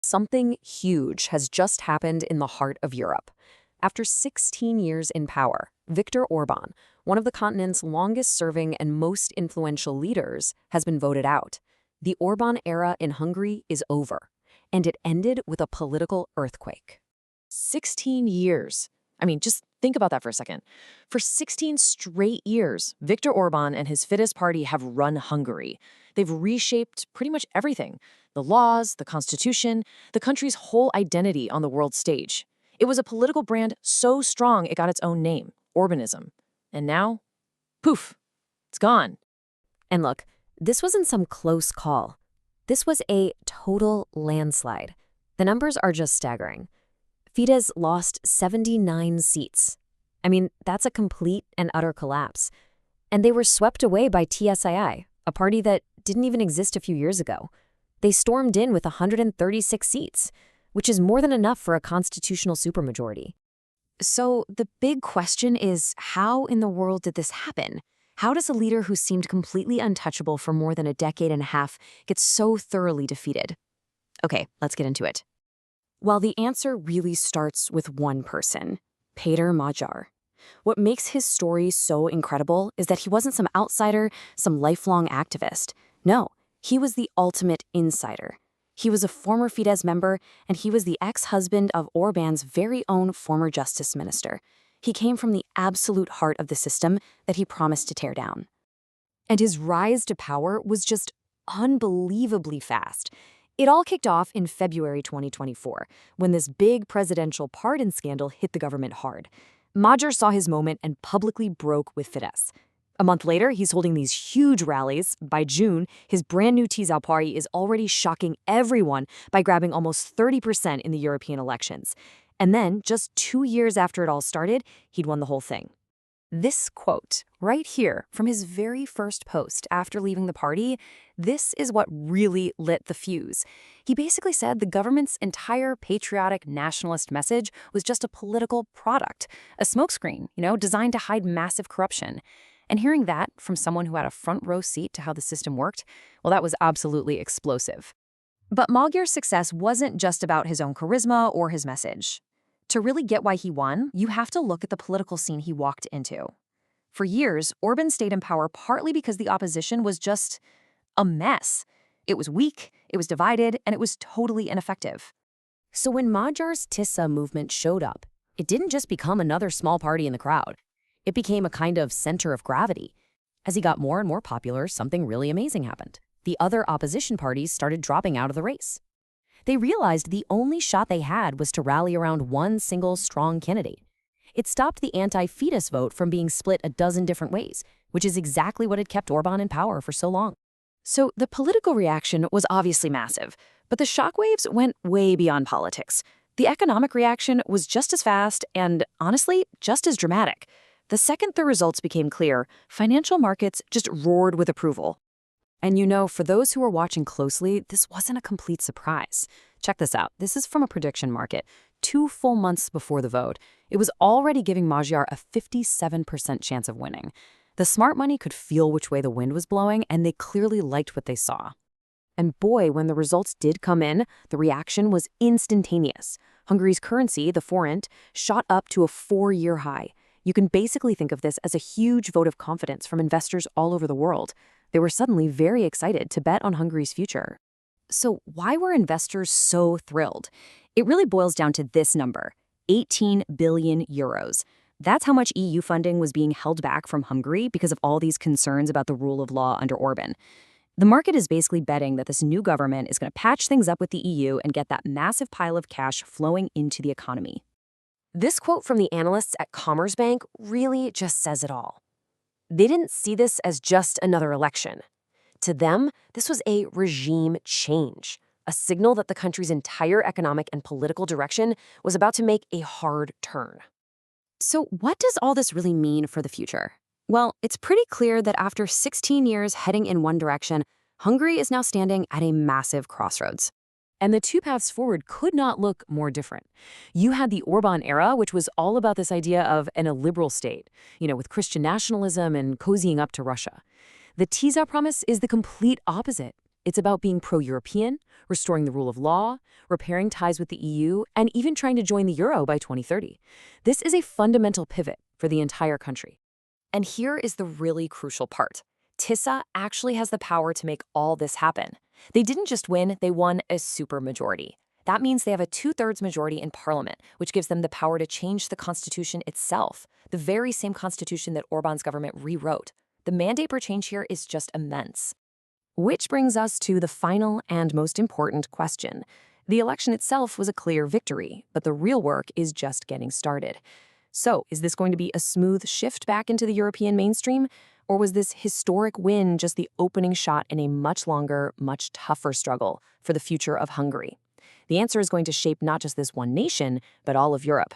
Something huge has just happened in the heart of Europe. After 16 years in power, Viktor Orban, one of the continent's longest-serving and most influential leaders, has been voted out. The Orban era in Hungary is over, and it ended with a political earthquake. 16 years. I mean, just think about that for a second. For 16 straight years, Viktor Orban and his Fidesz party have run Hungary. They've reshaped pretty much everything. The laws, the constitution, the country's whole identity on the world stage. It was a political brand so strong it got its own name, Orbanism. And now, poof, it's gone. And look, this wasn't some close call. This was a total landslide. The numbers are just staggering. Fidesz lost 79 seats. I mean, that's a complete and utter collapse. And they were swept away by TSII, a party that didn't even exist a few years ago. They stormed in with 136 seats, which is more than enough for a constitutional supermajority. So the big question is, how in the world did this happen? How does a leader who seemed completely untouchable for more than a decade and a half get so thoroughly defeated? Okay, let's get into it. Well, the answer really starts with one person, Péter Magyar. What makes his story so incredible is that he wasn't some outsider, some lifelong activist. No, he was the ultimate insider. He was a former Fidesz member, and he was the ex-husband of Orban's very own former justice minister. He came from the absolute heart of the system that he promised to tear down. And his rise to power was just unbelievably fast. It all kicked off in February 2024, when this big presidential pardon scandal hit the government hard. Magyar saw his moment and publicly broke with Fidesz. A month later, he's holding these huge rallies. By June, his brand new Tisza party is already shocking everyone by grabbing almost 30% in the European elections. And then, just 2 years after it all started, he'd won the whole thing. This quote, right here, from his very first post after leaving the party, this is what really lit the fuse. He basically said the government's entire patriotic nationalist message was just a political product, a smokescreen, designed to hide massive corruption. And hearing that from someone who had a front row seat to how the system worked, well, that was absolutely explosive. But Magyar's success wasn't just about his own charisma or his message. To really get why he won, you have to look at the political scene he walked into. For years, Orban stayed in power partly because the opposition was just a mess. It was weak, it was divided, and it was totally ineffective. So when Magyar's Tisza movement showed up, it didn't just become another small party in the crowd. It became a kind of center of gravity. As he got more and more popular, something really amazing happened. The other opposition parties started dropping out of the race. They realized the only shot they had was to rally around one single strong candidate. It stopped the anti-Fidesz vote from being split a dozen different ways, which is exactly what had kept Orban in power for so long. So the political reaction was obviously massive, but the shockwaves went way beyond politics. The economic reaction was just as fast and, honestly, just as dramatic. The second the results became clear, financial markets just roared with approval. And for those who are watching closely, this wasn't a complete surprise. Check this out. This is from a prediction market. 2 full months before the vote, it was already giving Magyar a 57% chance of winning. The smart money could feel which way the wind was blowing, and they clearly liked what they saw. And boy, when the results did come in, the reaction was instantaneous. Hungary's currency, the Forint, shot up to a 4-year high. You can basically think of this as a huge vote of confidence from investors all over the world. They were suddenly very excited to bet on Hungary's future. So why were investors so thrilled? It really boils down to this number, 18 billion euros. That's how much EU funding was being held back from Hungary because of all these concerns about the rule of law under Orban. The market is basically betting that this new government is going to patch things up with the EU and get that massive pile of cash flowing into the economy. This quote from the analysts at Commerzbank really just says it all. They didn't see this as just another election. To them, this was a regime change, a signal that the country's entire economic and political direction was about to make a hard turn. So what does all this really mean for the future? Well, it's pretty clear that after 16 years heading in one direction, Hungary is now standing at a massive crossroads. And the two paths forward could not look more different. You had the Orban era, which was all about this idea of an illiberal state, with Christian nationalism and cozying up to Russia. The Tisza promise is the complete opposite. It's about being pro-European, restoring the rule of law, repairing ties with the EU, and even trying to join the euro by 2030. This is a fundamental pivot for the entire country. And here is the really crucial part. Tisza actually has the power to make all this happen. They didn't just win, they won a supermajority. That means they have a 2/3 majority in parliament, which gives them the power to change the constitution itself, the very same constitution that Orban's government rewrote. The mandate for change here is just immense. Which brings us to the final and most important question. The election itself was a clear victory, but the real work is just getting started. So, is this going to be a smooth shift back into the European mainstream? Or was this historic win just the opening shot in a much longer, much tougher struggle for the future of Hungary? The answer is going to shape not just this one nation, but all of Europe.